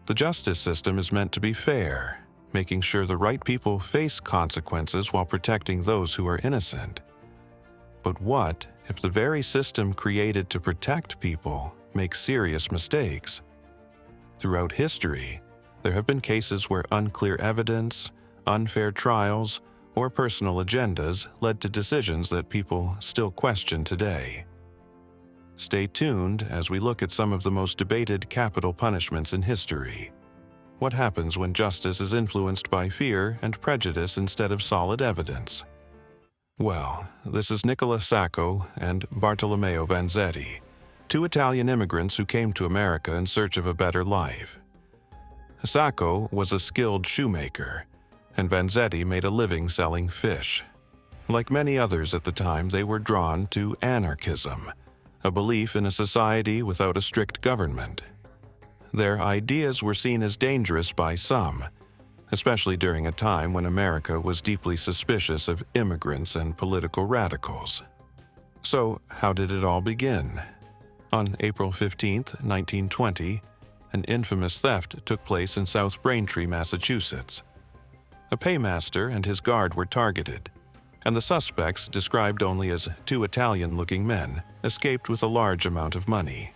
The justice system is meant to be fair, making sure the right people face consequences while protecting those who are innocent. But what if the very system created to protect people makes serious mistakes? Throughout history, there have been cases where unclear evidence, unfair trials, or personal agendas led to decisions that people still question today. Stay tuned as we look at some of the most debated capital punishments in history. What happens when justice is influenced by fear and prejudice instead of solid evidence? Well, this is Nicola Sacco and Bartolomeo Vanzetti, two Italian immigrants who came to America in search of a better life. Sacco was a skilled shoemaker, and Vanzetti made a living selling fish. Like many others at the time, they were drawn to anarchism, a belief in a society without a strict government. Their ideas were seen as dangerous by some, especially during a time when America was deeply suspicious of immigrants and political radicals. So, how did it all begin? On April 15, 1920, an infamous theft took place in South Braintree, Massachusetts. A paymaster and his guard were targeted, and the suspects, described only as two Italian-looking men, escaped with a large amount of money.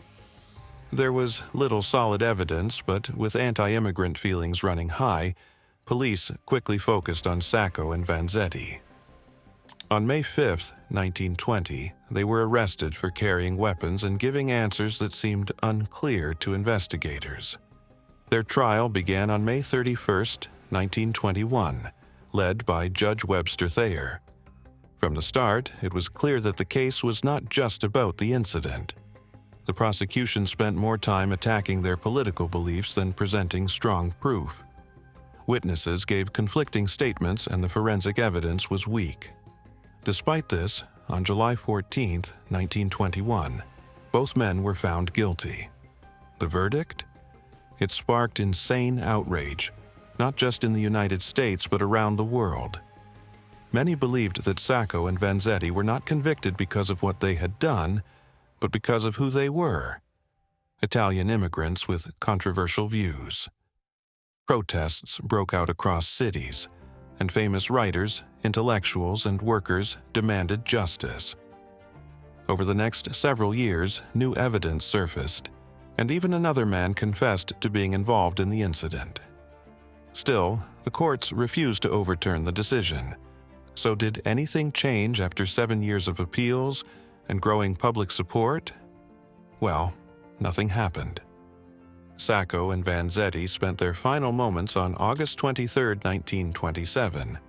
There was little solid evidence, but with anti-immigrant feelings running high, police quickly focused on Sacco and Vanzetti. On May 5, 1920, they were arrested for carrying weapons and giving answers that seemed unclear to investigators. Their trial began on May 31, 1921, led by Judge Webster Thayer. From the start, it was clear that the case was not just about the incident. The prosecution spent more time attacking their political beliefs than presenting strong proof. Witnesses gave conflicting statements and the forensic evidence was weak. Despite this, on July 14, 1921, both men were found guilty. The verdict? It sparked insane outrage, not just in the United States but around the world. Many believed that Sacco and Vanzetti were not convicted because of what they had done, but because of who they were: Italian immigrants with controversial views. Protests broke out across cities, and famous writers, intellectuals, and workers demanded justice. Over the next several years, new evidence surfaced, and even another man confessed to being involved in the incident. Still, the courts refused to overturn the decision. So did anything change after 7 years of appeals and growing public support? Well, nothing happened. Sacco and Vanzetti spent their final moments on August 23, 1927.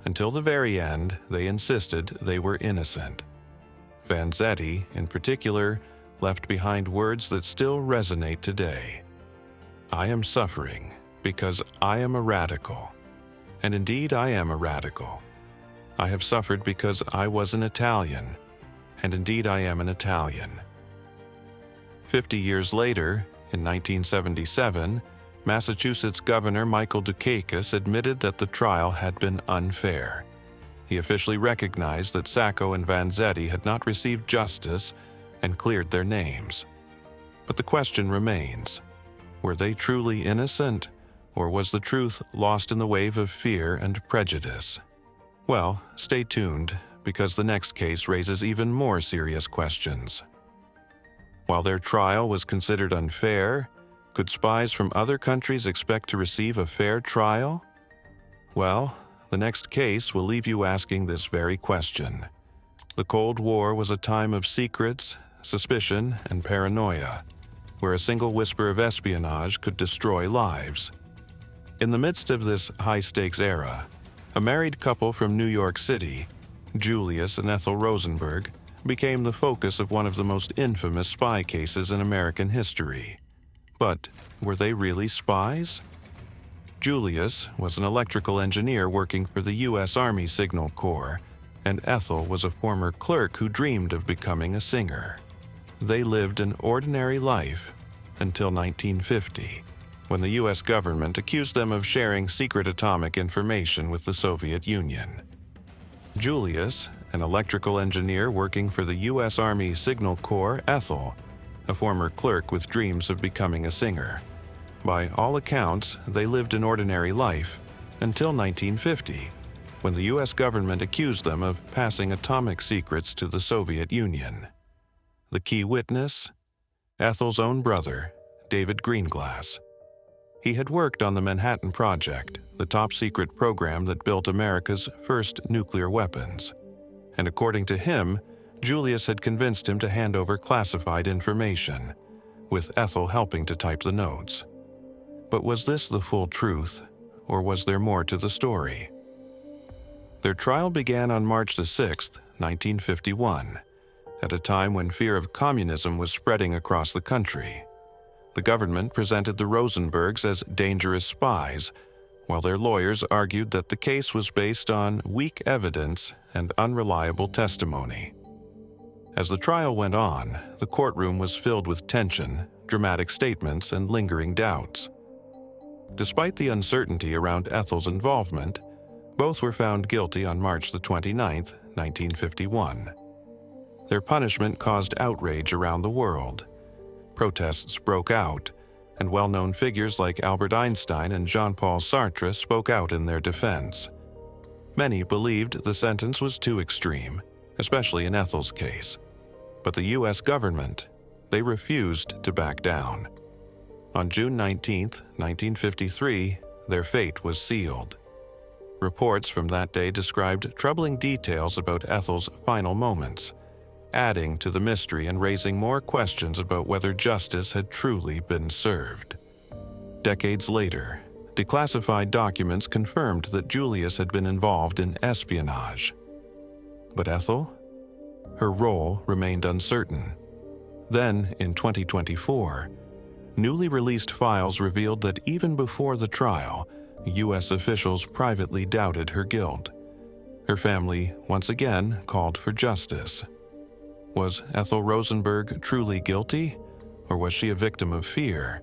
Until the very end, they insisted they were innocent. Vanzetti, in particular, left behind words that still resonate today. "I am suffering because I am a radical. And indeed I am a radical. I have suffered because I was an Italian, and indeed I am an Italian." 50 years later, in 1977, Massachusetts Governor Michael Dukakis admitted that the trial had been unfair. He officially recognized that Sacco and Vanzetti had not received justice and cleared their names. But the question remains: were they truly innocent, or was the truth lost in the wave of fear and prejudice? Well, stay tuned, because the next case raises even more serious questions. While their trial was considered unfair, could spies from other countries expect to receive a fair trial? Well, the next case will leave you asking this very question. The Cold War was a time of secrets, suspicion, and paranoia, where a single whisper of espionage could destroy lives. In the midst of this high-stakes era, a married couple from New York City, Julius and Ethel Rosenberg, became the focus of one of the most infamous spy cases in American history. But were they really spies? Julius was an electrical engineer working for the U.S. Army Signal Corps, and Ethel was a former clerk who dreamed of becoming a singer. They lived an ordinary life until 1950. When the U.S. government accused them of sharing secret atomic information with the Soviet Union. Julius, an electrical engineer working for the U.S. Army Signal Corps; Ethel, a former clerk with dreams of becoming a singer. By all accounts, they lived an ordinary life until 1950, when the U.S. government accused them of passing atomic secrets to the Soviet Union. The key witness? Ethel's own brother, David Greenglass. He had worked on the Manhattan Project, the top-secret program that built America's first nuclear weapons. And according to him, Julius had convinced him to hand over classified information, with Ethel helping to type the notes. But was this the full truth, or was there more to the story? Their trial began on March 6, 1951, at a time when fear of communism was spreading across the country. The government presented the Rosenbergs as dangerous spies, while their lawyers argued that the case was based on weak evidence and unreliable testimony. As the trial went on, the courtroom was filled with tension, dramatic statements, and lingering doubts. Despite the uncertainty around Ethel's involvement, both were found guilty on March 29, 1951. Their punishment caused outrage around the world. Protests broke out, and well-known figures like Albert Einstein and Jean-Paul Sartre spoke out in their defense. Many believed the sentence was too extreme, especially in Ethel's case. But the U.S. government, they refused to back down. On June 19, 1953, their fate was sealed. Reports from that day described troubling details about Ethel's final moments, adding to the mystery and raising more questions about whether justice had truly been served. Decades later, declassified documents confirmed that Julius had been involved in espionage. But Ethel? Her role remained uncertain. Then, in 2024, newly released files revealed that even before the trial, U.S. officials privately doubted her guilt. Her family once again called for justice. Was Ethel Rosenberg truly guilty, or was she a victim of fear?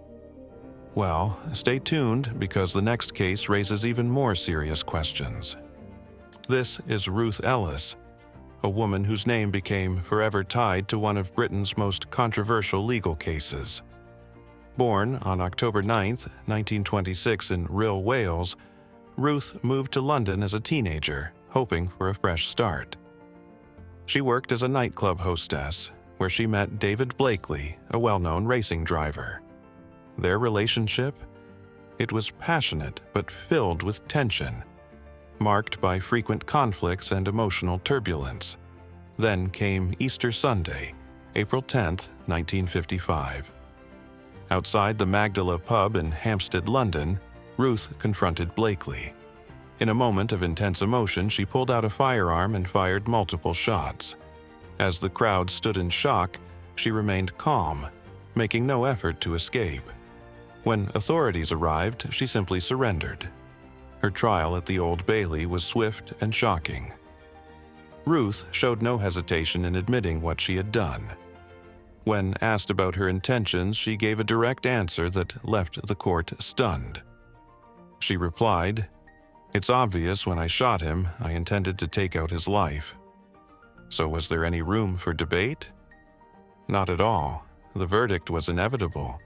Well, stay tuned because the next case raises even more serious questions. This is Ruth Ellis, a woman whose name became forever tied to one of Britain's most controversial legal cases. Born on October 9, 1926 in Rhyl, Wales, Ruth moved to London as a teenager, hoping for a fresh start. She worked as a nightclub hostess, where she met David Blakely, a well-known racing driver. Their relationship? It was passionate but filled with tension, marked by frequent conflicts and emotional turbulence. Then came Easter Sunday, April 10, 1955. Outside the Magdala pub in Hampstead, London, Ruth confronted Blakely. In a moment of intense emotion, she pulled out a firearm and fired multiple shots. As the crowd stood in shock, she remained calm, making no effort to escape. When authorities arrived, she simply surrendered. Her trial at the Old Bailey was swift and shocking. Ruth showed no hesitation in admitting what she had done. When asked about her intentions, she gave a direct answer that left the court stunned. She replied, "It's obvious when I shot him, I intended to take out his life." So was there any room for debate? Not at all. The verdict was inevitable.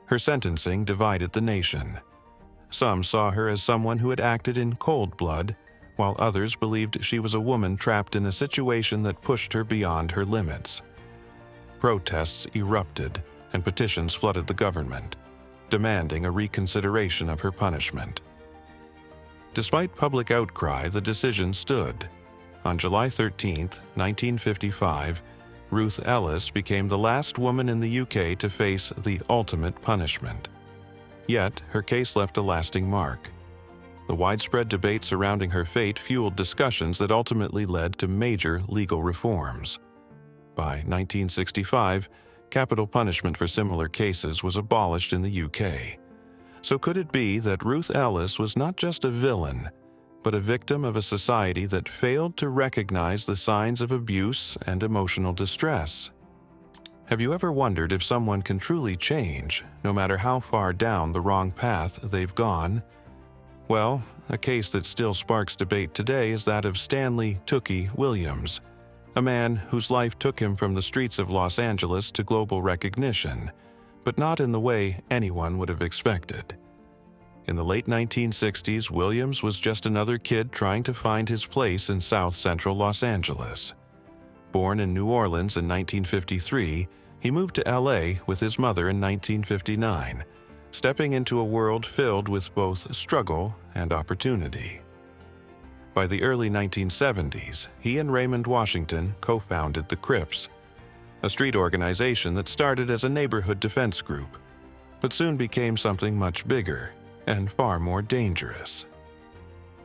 Her sentencing divided the nation. Some saw her as someone who had acted in cold blood, while others believed she was a woman trapped in a situation that pushed her beyond her limits. Protests erupted, and petitions flooded the government, demanding a reconsideration of her punishment. Despite public outcry, the decision stood. On July 13, 1955, Ruth Ellis became the last woman in the UK to face the ultimate punishment. Yet, her case left a lasting mark. The widespread debate surrounding her fate fueled discussions that ultimately led to major legal reforms. By 1965, capital punishment for similar cases was abolished in the UK. So could it be that Ruth Ellis was not just a villain, but a victim of a society that failed to recognize the signs of abuse and emotional distress? Have you ever wondered if someone can truly change, no matter how far down the wrong path they've gone? Well, a case that still sparks debate today is that of Stanley "Tookie" Williams, a man whose life took him from the streets of Los Angeles to global recognition, but not in the way anyone would have expected. In the late 1960s, Williams was just another kid trying to find his place in South Central Los Angeles. Born in New Orleans in 1953, he moved to LA with his mother in 1959, stepping into a world filled with both struggle and opportunity. By the early 1970s, he and Raymond Washington co-founded the Crips, a street organization that started as a neighborhood defense group, but soon became something much bigger and far more dangerous.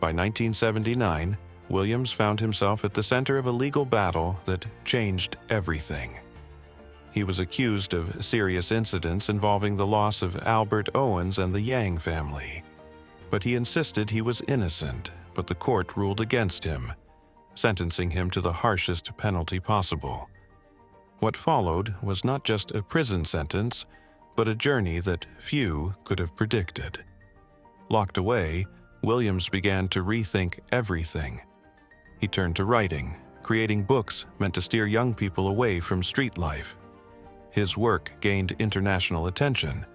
By 1979, Williams found himself at the center of a legal battle that changed everything. He was accused of serious incidents involving the loss of Albert Owens and the Yang family, but he insisted he was innocent, but the court ruled against him, sentencing him to the harshest penalty possible. What followed was not just a prison sentence, but a journey that few could have predicted. Locked away, Williams began to rethink everything. He turned to writing, creating books meant to steer young people away from street life. His work gained international attention,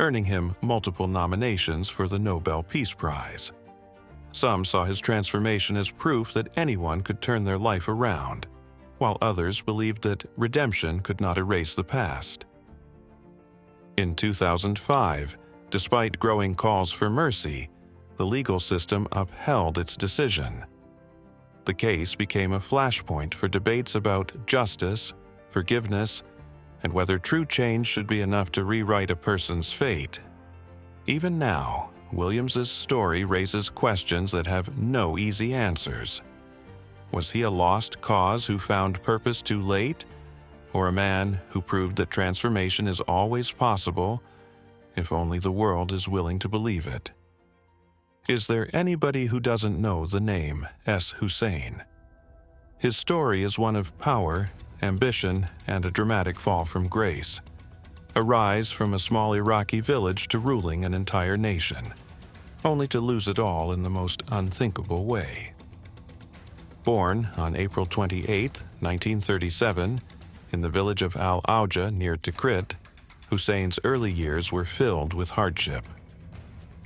earning him multiple nominations for the Nobel Peace Prize. Some saw his transformation as proof that anyone could turn their life around, while others believed that redemption could not erase the past. In 2005, despite growing calls for mercy, the legal system upheld its decision. The case became a flashpoint for debates about justice, forgiveness, and whether true change should be enough to rewrite a person's fate. Even now, Williams's story raises questions that have no easy answers. Was he a lost cause who found purpose too late, or a man who proved that transformation is always possible, if only the world is willing to believe it? Is there anybody who doesn't know the name S. Hussein? His story is one of power, ambition, and a dramatic fall from grace. A rise from a small Iraqi village to ruling an entire nation, only to lose it all in the most unthinkable way. Born on April 28, 1937, in the village of Al-Auja near Tikrit, Hussein's early years were filled with hardship.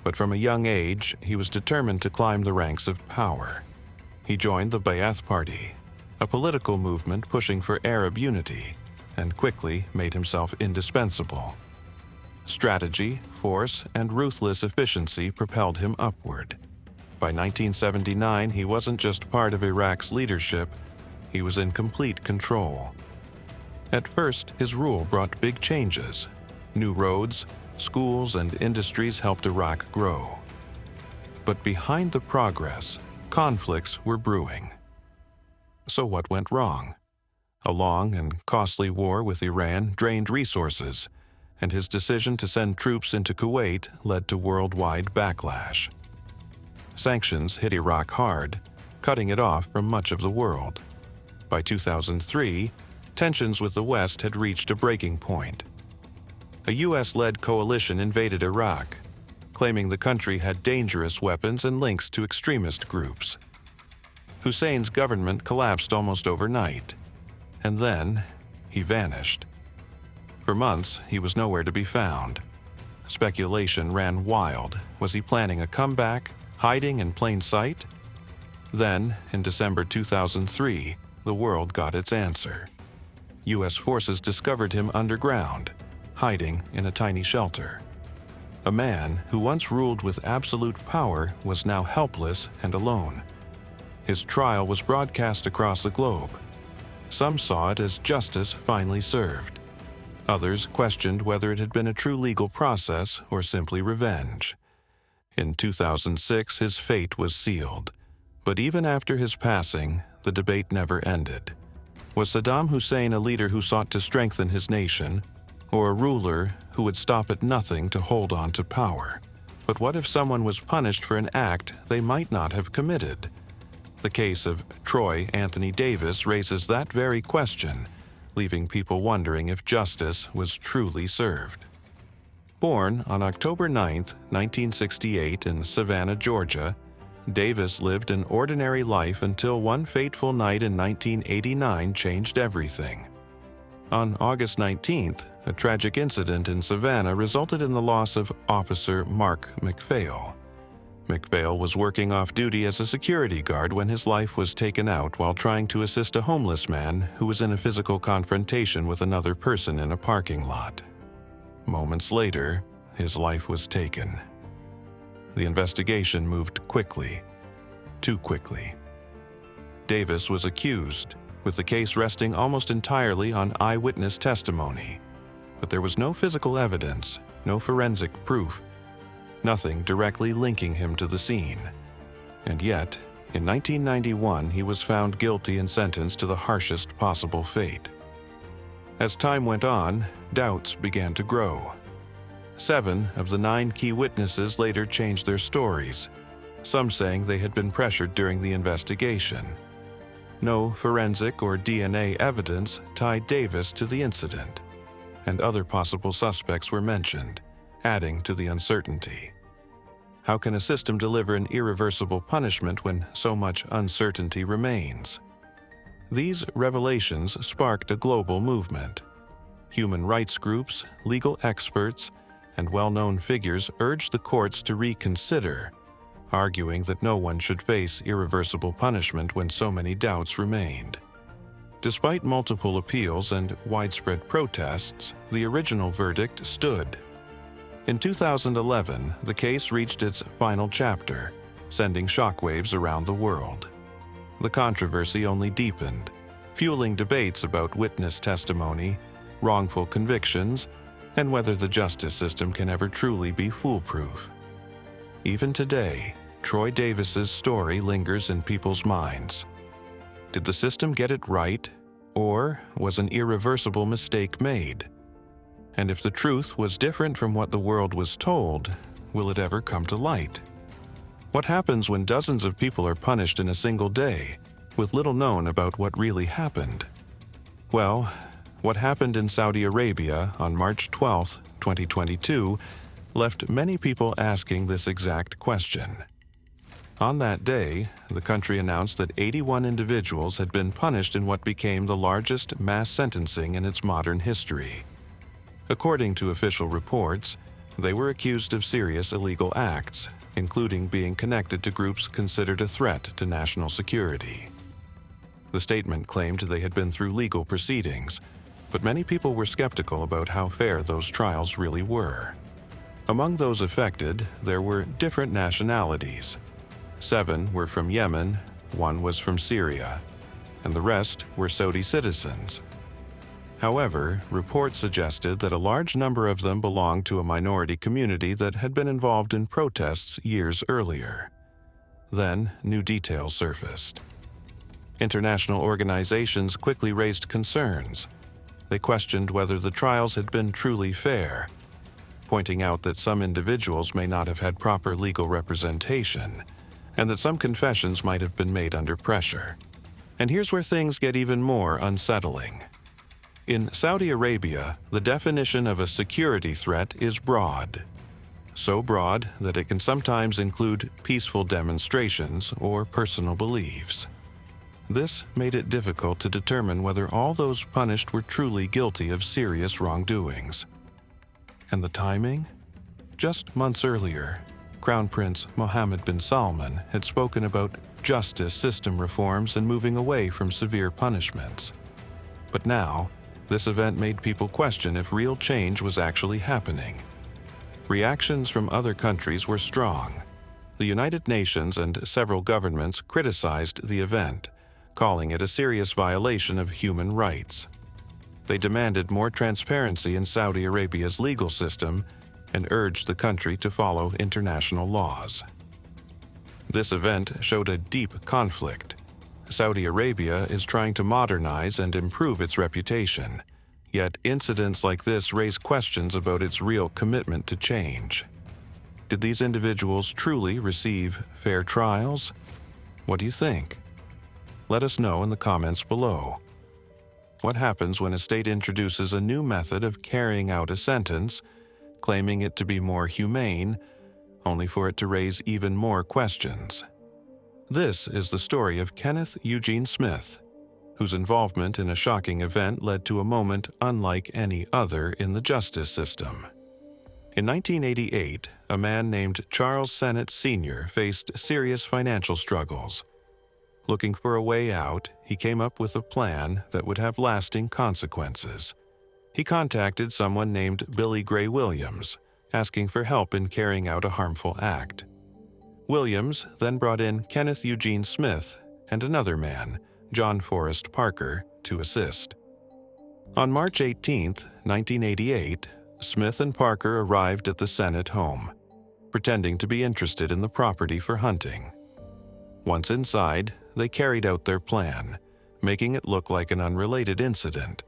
But from a young age, he was determined to climb the ranks of power. He joined the Ba'ath Party, a political movement pushing for Arab unity, and quickly made himself indispensable. Strategy, force, and ruthless efficiency propelled him upward. By 1979, he wasn't just part of Iraq's leadership, he was in complete control. At first, his rule brought big changes. New roads, schools, and industries helped Iraq grow. But behind the progress, conflicts were brewing. So what went wrong? A long and costly war with Iran drained resources, and his decision to send troops into Kuwait led to worldwide backlash. Sanctions hit Iraq hard, cutting it off from much of the world. By 2003, tensions with the West had reached a breaking point. A U.S.-led coalition invaded Iraq, claiming the country had dangerous weapons and links to extremist groups. Hussein's government collapsed almost overnight, and then he vanished. For months, he was nowhere to be found. Speculation ran wild. Was he planning a comeback, hiding in plain sight? Then, in December 2003, the world got its answer. U.S. forces discovered him underground, hiding in a tiny shelter. A man who once ruled with absolute power was now helpless and alone. His trial was broadcast across the globe. Some saw it as justice finally served. Others questioned whether it had been a true legal process or simply revenge. In 2006, his fate was sealed. But even after his passing, the debate never ended. Was Saddam Hussein a leader who sought to strengthen his nation, or a ruler who would stop at nothing to hold on to power? But what if someone was punished for an act they might not have committed? The case of Troy Anthony Davis raises that very question, leaving people wondering if justice was truly served. Born on October 9, 1968 in Savannah, Georgia, Davis lived an ordinary life until one fateful night in 1989 changed everything. On August 19th, a tragic incident in Savannah resulted in the loss of Officer Mark McPhail. McPhail was working off duty as a security guard when his life was taken out while trying to assist a homeless man who was in a physical confrontation with another person in a parking lot. Moments later, his life was taken. The investigation moved quickly, too quickly. Davis was accused, with the case resting almost entirely on eyewitness testimony. But there was no physical evidence, no forensic proof, nothing directly linking him to the scene. And yet, in 1991, he was found guilty and sentenced to the harshest possible fate. As time went on, doubts began to grow. 7 of the 9 key witnesses later changed their stories, some saying they had been pressured during the investigation. No forensic or DNA evidence tied Davis to the incident, and other possible suspects were mentioned, adding to the uncertainty. How can a system deliver an irreversible punishment when so much uncertainty remains? These revelations sparked a global movement. Human rights groups, legal experts, and well-known figures urged the courts to reconsider, arguing that no one should face irreversible punishment when so many doubts remained. Despite multiple appeals and widespread protests, the original verdict stood. In 2011, the case reached its final chapter, sending shockwaves around the world. The controversy only deepened, fueling debates about witness testimony, wrongful convictions, and whether the justice system can ever truly be foolproof. Even today, Troy Davis's story lingers in people's minds. Did the system get it right, or was an irreversible mistake made? And if the truth was different from what the world was told, will it ever come to light? What happens when dozens of people are punished in a single day, with little known about what really happened? Well, what happened in Saudi Arabia on March 12, 2022, left many people asking this exact question. On that day, the country announced that 81 individuals had been punished in what became the largest mass sentencing in its modern history. According to official reports, they were accused of serious illegal acts, including being connected to groups considered a threat to national security. The statement claimed they had been through legal proceedings, but many people were skeptical about how fair those trials really were. Among those affected, there were different nationalities. 7 were from Yemen, 1 was from Syria, and the rest were Saudi citizens. However, reports suggested that a large number of them belonged to a minority community that had been involved in protests years earlier. Then, new details surfaced. International organizations quickly raised concerns. They questioned whether the trials had been truly fair, pointing out that some individuals may not have had proper legal representation, and that some confessions might have been made under pressure. And here's where things get even more unsettling. In Saudi Arabia, the definition of a security threat is broad. So broad that it can sometimes include peaceful demonstrations or personal beliefs. This made it difficult to determine whether all those punished were truly guilty of serious wrongdoings. And the timing? Just months earlier, Crown Prince Mohammed bin Salman had spoken about justice system reforms and moving away from severe punishments. But now, this event made people question if real change was actually happening. Reactions from other countries were strong. The United Nations and several governments criticized the event, calling it a serious violation of human rights. They demanded more transparency in Saudi Arabia's legal system and urged the country to follow international laws. This event showed a deep conflict. Saudi Arabia is trying to modernize and improve its reputation, yet incidents like this raise questions about its real commitment to change. Did these individuals truly receive fair trials? What do you think? Let us know in the comments below. What happens when a state introduces a new method of carrying out a sentence, claiming it to be more humane, only for it to raise even more questions? This is the story of Kenneth Eugene Smith, whose involvement in a shocking event led to a moment unlike any other in the justice system. In 1988, a man named Charles Sennett Sr. faced serious financial struggles. Looking for a way out, he came up with a plan that would have lasting consequences. He contacted someone named Billy Gray Williams, asking for help in carrying out a harmful act. Williams then brought in Kenneth Eugene Smith and another man, John Forrest Parker, to assist. On March 18, 1988, Smith and Parker arrived at the Sennett home, pretending to be interested in the property for hunting. Once inside, they carried out their plan, making it look like an unrelated incident.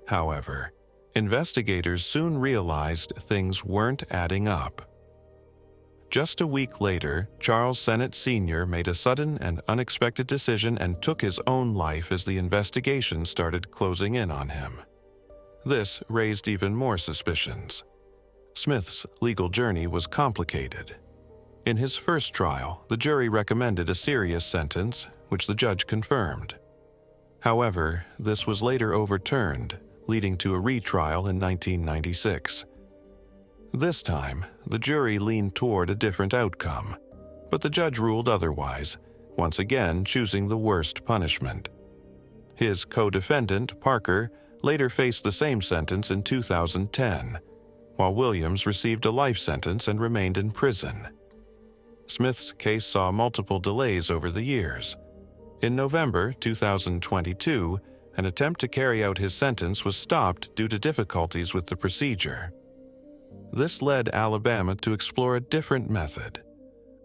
However, investigators soon realized things weren't adding up. Just a week later, Charles Sennett Sr. made a sudden and unexpected decision and took his own life as the investigation started closing in on him. This raised even more suspicions. Smith's legal journey was complicated. In his first trial, the jury recommended a serious sentence, which the judge confirmed. However, this was later overturned, leading to a retrial in 1996. This time, the jury leaned toward a different outcome, but the judge ruled otherwise, once again choosing the worst punishment. His co-defendant, Parker, later faced the same sentence in 2010, while Williams received a life sentence and remained in prison. Smith's case saw multiple delays over the years. In November 2022, an attempt to carry out his sentence was stopped due to difficulties with the procedure. This led Alabama to explore a different method,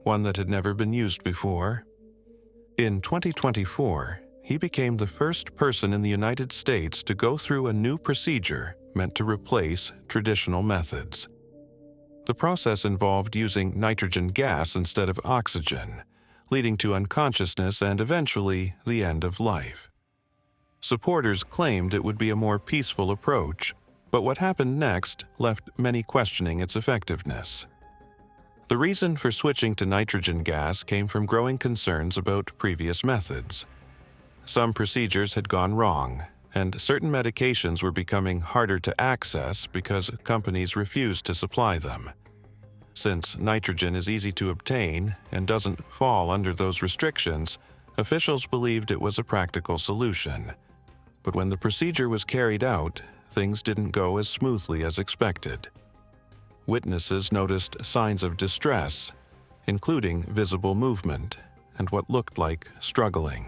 one that had never been used before. In 2024, he became the first person in the United States to go through a new procedure meant to replace traditional methods. The process involved using nitrogen gas instead of oxygen, leading to unconsciousness and eventually the end of life. Supporters claimed it would be a more peaceful approach, but what happened next left many questioning its effectiveness. The reason for switching to nitrogen gas came from growing concerns about previous methods. Some procedures had gone wrong, and certain medications were becoming harder to access because companies refused to supply them. Since nitrogen is easy to obtain and doesn't fall under those restrictions, officials believed it was a practical solution. But when the procedure was carried out, things didn't go as smoothly as expected. Witnesses noticed signs of distress, including visible movement and what looked like struggling.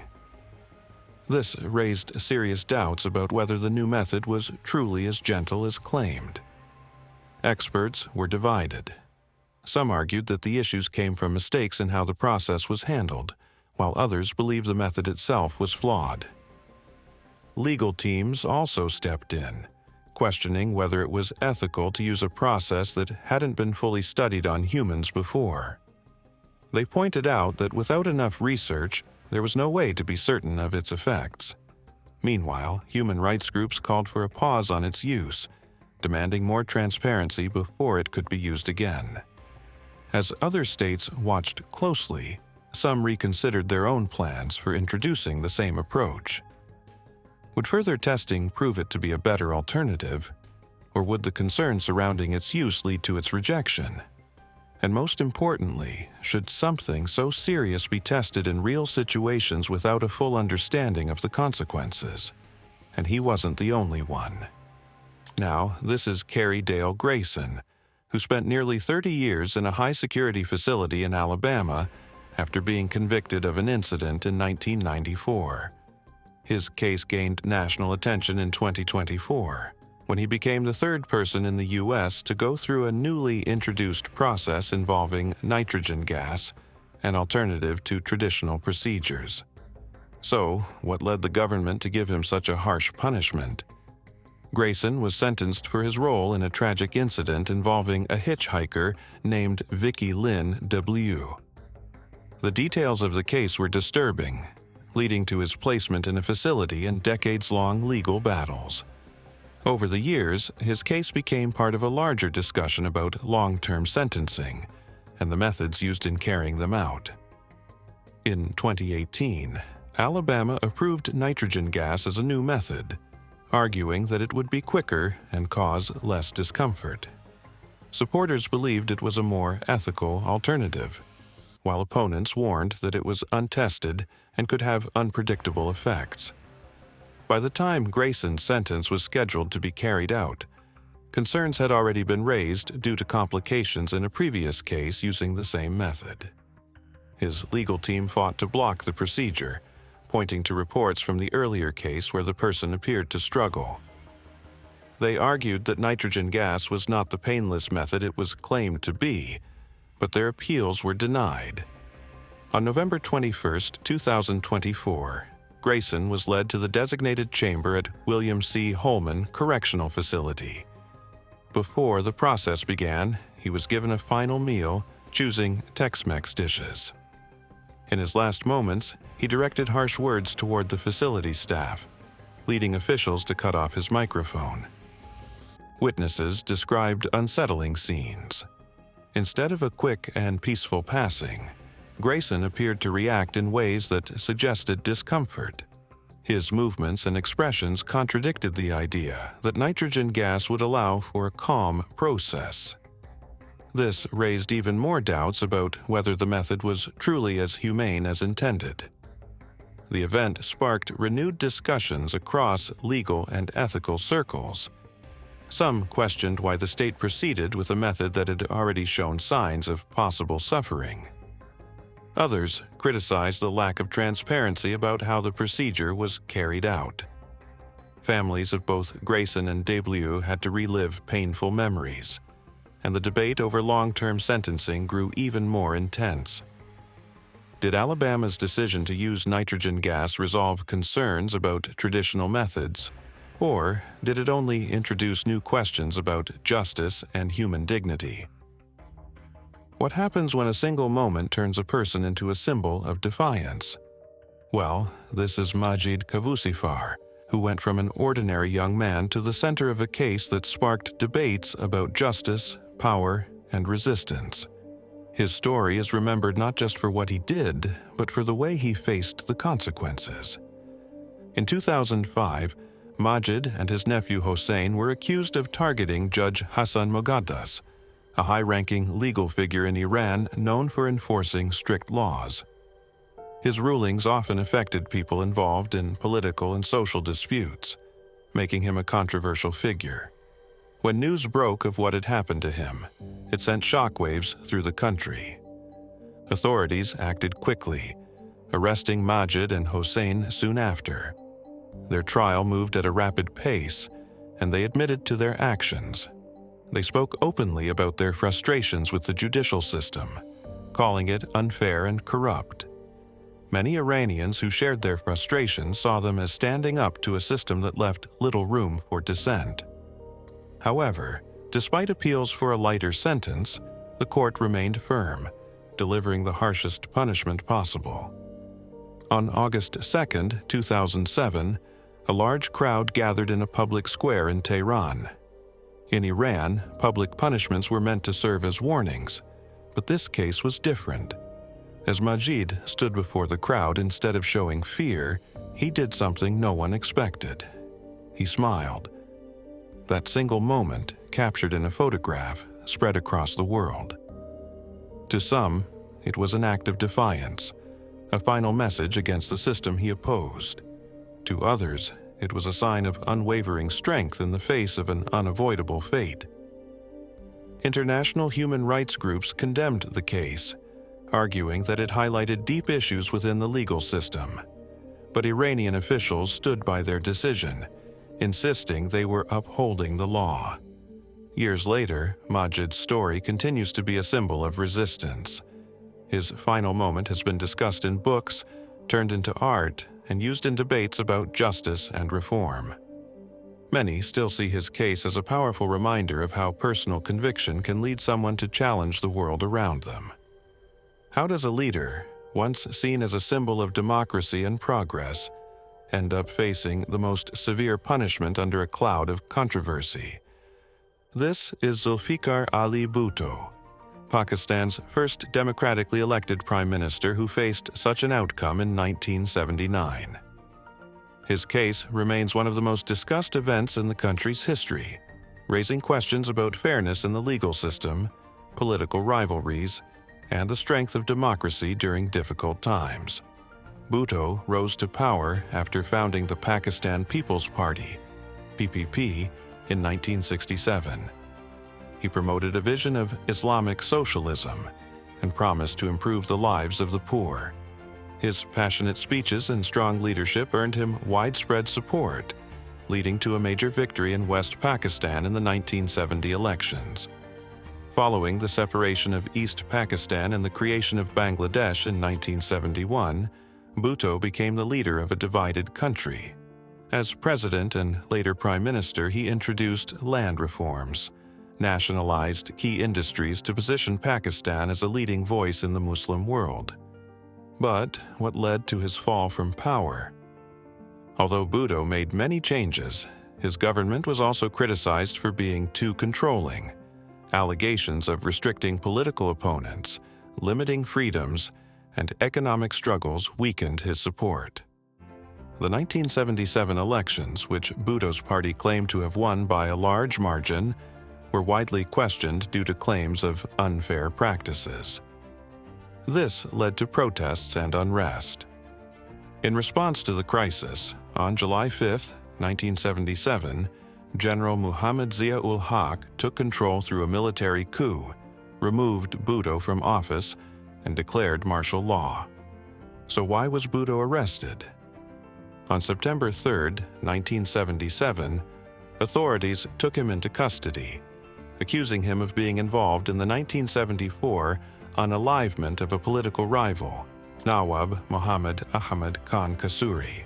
This raised serious doubts about whether the new method was truly as gentle as claimed. Experts were divided. Some argued that the issues came from mistakes in how the process was handled, while others believed the method itself was flawed. Legal teams also stepped in, questioning whether it was ethical to use a process that hadn't been fully studied on humans before. They pointed out that without enough research, there was no way to be certain of its effects. Meanwhile, human rights groups called for a pause on its use, demanding more transparency before it could be used again. As other states watched closely, some reconsidered their own plans for introducing the same approach. Would further testing prove it to be a better alternative, or would the concern surrounding its use lead to its rejection? And most importantly, should something so serious be tested in real situations without a full understanding of the consequences? And he wasn't the only one. Now, this is Carrie Dale Grayson, who spent nearly 30 years in a high-security facility in Alabama after being convicted of an incident in 1994. His case gained national attention in 2024, when he became the third person in the U.S. to go through a newly introduced process involving nitrogen gas, an alternative to traditional procedures. So, what led the government to give him such a harsh punishment? Grayson was sentenced for his role in a tragic incident involving a hitchhiker named Vicky Lynn W. The details of the case were disturbing, leading to his placement in a facility and decades-long legal battles. Over the years, his case became part of a larger discussion about long-term sentencing and the methods used in carrying them out. In 2018, Alabama approved nitrogen gas as a new method, arguing that it would be quicker and cause less discomfort. Supporters believed it was a more ethical alternative, while opponents warned that it was untested and could have unpredictable effects. By the time Grayson's sentence was scheduled to be carried out, concerns had already been raised due to complications in a previous case using the same method. His legal team fought to block the procedure, pointing to reports from the earlier case where the person appeared to struggle. They argued that nitrogen gas was not the painless method it was claimed to be, but their appeals were denied. On November 21, 2024, Grayson was led to the designated chamber at William C. Holman Correctional Facility. Before the process began, he was given a final meal, choosing Tex-Mex dishes. In his last moments, he directed harsh words toward the facility staff, leading officials to cut off his microphone. Witnesses described unsettling scenes. Instead of a quick and peaceful passing, Grayson appeared to react in ways that suggested discomfort. His movements and expressions contradicted the idea that nitrogen gas would allow for a calm process. This raised even more doubts about whether the method was truly as humane as intended. The event sparked renewed discussions across legal and ethical circles. Some questioned why the state proceeded with a method that had already shown signs of possible suffering. Others criticized the lack of transparency about how the procedure was carried out. Families of both Grayson and W had to relive painful memories, and the debate over long-term sentencing grew even more intense. Did Alabama's decision to use nitrogen gas resolve concerns about traditional methods, or did it only introduce new questions about justice and human dignity? What happens when a single moment turns a person into a symbol of defiance? Well, this is Majid Kavusifar, who went from an ordinary young man to the center of a case that sparked debates about justice, power, and resistance. His story is remembered not just for what he did, but for the way he faced the consequences. In 2005, Majid and his nephew Hossein were accused of targeting Judge Hassan Moghaddas, a high-ranking legal figure in Iran known for enforcing strict laws. His rulings often affected people involved in political and social disputes, making him a controversial figure. When news broke of what had happened to him, it sent shockwaves through the country. Authorities acted quickly, arresting Majid and Hossein soon after. Their trial moved at a rapid pace, and they admitted to their actions. They spoke openly about their frustrations with the judicial system, calling it unfair and corrupt. Many Iranians who shared their frustrations saw them as standing up to a system that left little room for dissent. However, despite appeals for a lighter sentence, the court remained firm, delivering the harshest punishment possible. On August 2, 2007, a large crowd gathered in a public square in Tehran. In Iran, public punishments were meant to serve as warnings, but this case was different. As Majid stood before the crowd, instead of showing fear, he did something no one expected. He smiled. That single moment, captured in a photograph, spread across the world. To some, it was an act of defiance, a final message against the system he opposed. To others, it was a sign of unwavering strength in the face of an unavoidable fate. International human rights groups condemned the case, arguing that it highlighted deep issues within the legal system. But Iranian officials stood by their decision, insisting they were upholding the law. Years later, Majid's story continues to be a symbol of resistance. His final moment has been discussed in books, turned into art, and used in debates about justice and reform. Many still see his case as a powerful reminder of how personal conviction can lead someone to challenge the world around them. How does a leader, once seen as a symbol of democracy and progress, end up facing the most severe punishment under a cloud of controversy? This is Zulfikar Ali Bhutto, Pakistan's first democratically elected prime minister who faced such an outcome in 1979. His case remains one of the most discussed events in the country's history, raising questions about fairness in the legal system, political rivalries, and the strength of democracy during difficult times. Bhutto rose to power after founding the Pakistan People's Party, PPP, in 1967. He promoted a vision of Islamic socialism and promised to improve the lives of the poor. His passionate speeches and strong leadership earned him widespread support, leading to a major victory in West Pakistan in the 1970 elections. Following the separation of East Pakistan and the creation of Bangladesh in 1971, Bhutto became the leader of a divided country. As president and later prime minister, he introduced land reforms, nationalized key industries to position Pakistan as a leading voice in the Muslim world. But what led to his fall from power? Although Bhutto made many changes, his government was also criticized for being too controlling. Allegations of restricting political opponents, limiting freedoms, and economic struggles weakened his support. The 1977 elections, which Bhutto's party claimed to have won by a large margin, were widely questioned due to claims of unfair practices. This led to protests and unrest. In response to the crisis, on July 5, 1977, General Muhammad Zia-ul-Haq took control through a military coup, removed Bhutto from office, and declared martial law. So why was Bhutto arrested? On September 3, 1977, authorities took him into custody, accusing him of being involved in the 1974 unalivement of a political rival, Nawab Muhammad Ahmad Khan Kasuri.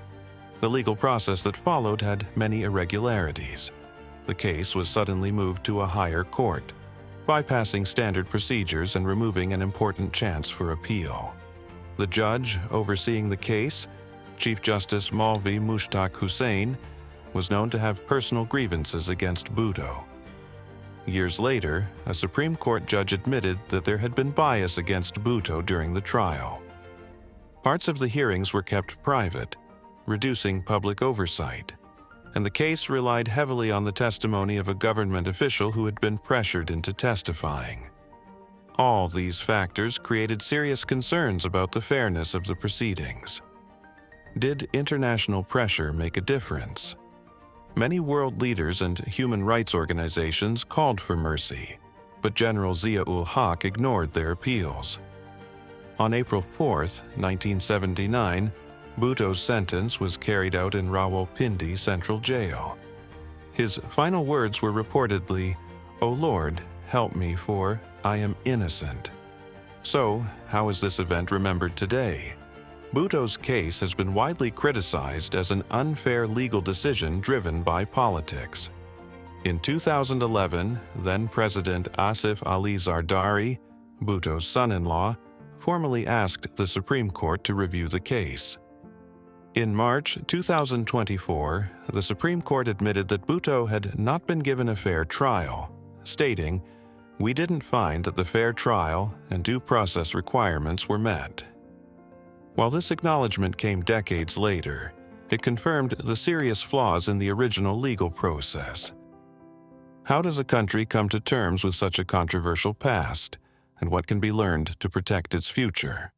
The legal process that followed had many irregularities. The case was suddenly moved to a higher court, bypassing standard procedures and removing an important chance for appeal. The judge overseeing the case, Chief Justice Maulvi Mushtaq Hussain, was known to have personal grievances against Bhutto. Years later, a Supreme Court judge admitted that there had been bias against Bhutto during the trial. Parts of the hearings were kept private, reducing public oversight, and the case relied heavily on the testimony of a government official who had been pressured into testifying. All these factors created serious concerns about the fairness of the proceedings. Did international pressure make a difference? Many world leaders and human rights organizations called for mercy, but General Zia-ul-Haq ignored their appeals. On April 4, 1979, Bhutto's sentence was carried out in Rawalpindi Central Jail. His final words were reportedly, "O Lord, help me, for I am innocent." So, how is this event remembered today? Bhutto's case has been widely criticized as an unfair legal decision driven by politics. In 2011, then-President Asif Ali Zardari, Bhutto's son-in-law, formally asked the Supreme Court to review the case. In March 2024, the Supreme Court admitted that Bhutto had not been given a fair trial, stating, "We didn't find that the fair trial and due process requirements were met." While this acknowledgement came decades later, it confirmed the serious flaws in the original legal process. How does a country come to terms with such a controversial past, and what can be learned to protect its future?